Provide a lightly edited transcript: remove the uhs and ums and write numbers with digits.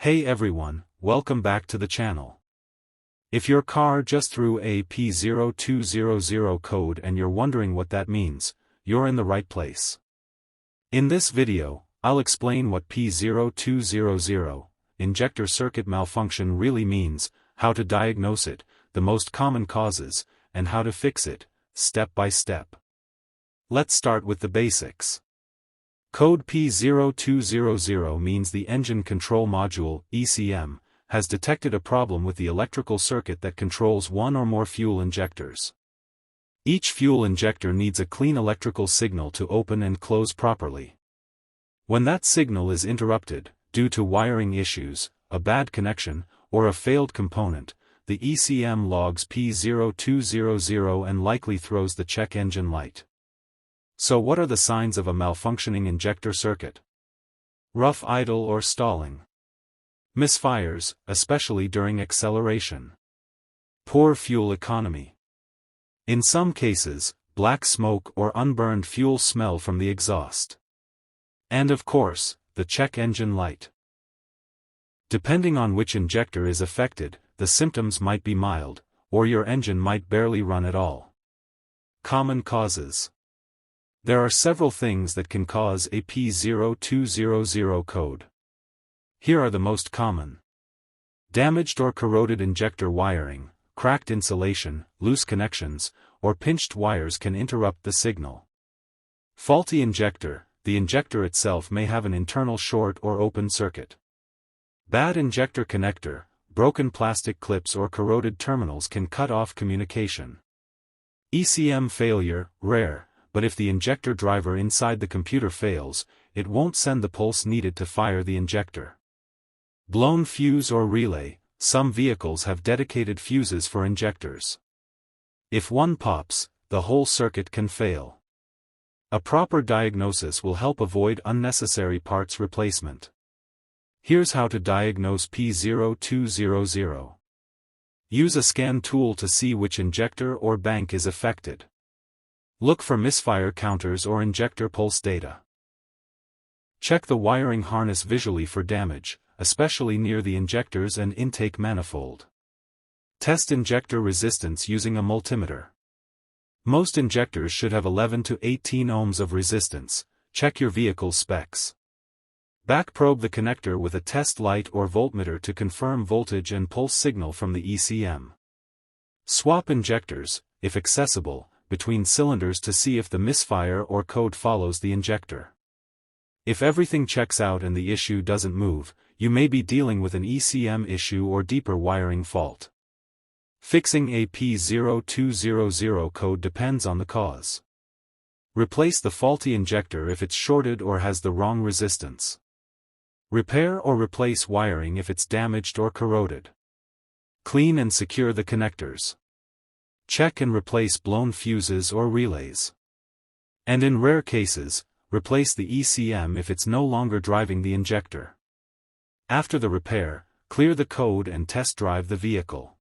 Hey everyone, welcome back to the channel. If your car just threw a P0200 code and you're wondering what that means, you're in the right place. In this video, I'll explain what P0200, injector circuit malfunction really means, how to diagnose it, the most common causes, and how to fix it, step by step. Let's start with the basics. Code P0200 means the engine control module, ECM, has detected a problem with the electrical circuit that controls one or more fuel injectors. Each fuel injector needs a clean electrical signal to open and close properly. When that signal is interrupted, due to wiring issues, a bad connection, or a failed component, the ECM logs P0200 and likely throws the check engine light. So what are the signs of a malfunctioning injector circuit? Rough idle or stalling. Misfires, especially during acceleration. Poor fuel economy. In some cases, black smoke or unburned fuel smell from the exhaust. And of course, the check engine light. Depending on which injector is affected, the symptoms might be mild, or your engine might barely run at all. Common causes. There are several things that can cause a P0200 code. Here are the most common. Damaged or corroded injector wiring, cracked insulation, loose connections, or pinched wires can interrupt the signal. Faulty injector, the injector itself may have an internal short or open circuit. Bad injector connector, broken plastic clips or corroded terminals can cut off communication. ECM failure, rare. But if the injector driver inside the computer fails, it won't send the pulse needed to fire the injector. Blown fuse or relay, some vehicles have dedicated fuses for injectors. If one pops, the whole circuit can fail. A proper diagnosis will help avoid unnecessary parts replacement. Here's how to diagnose P0200. Use a scan tool to see which injector or bank is affected. Look for misfire counters or injector pulse data. Check the wiring harness visually for damage, especially near the injectors and intake manifold. Test injector resistance using a multimeter. Most injectors should have 11 to 18 ohms of resistance. Check your vehicle's specs. Back probe the connector with a test light or voltmeter to confirm voltage and pulse signal from the ECM. Swap injectors, if accessible, between cylinders to see if the misfire or code follows the injector. If everything checks out and the issue doesn't move, you may be dealing with an ECM issue or deeper wiring fault. Fixing a P0200 code depends on the cause. Replace the faulty injector if it's shorted or has the wrong resistance. Repair or replace wiring if it's damaged or corroded. Clean and secure the connectors. Check and replace blown fuses or relays. And in rare cases, replace the ECM if it's no longer driving the injector. After the repair, clear the code and test drive the vehicle.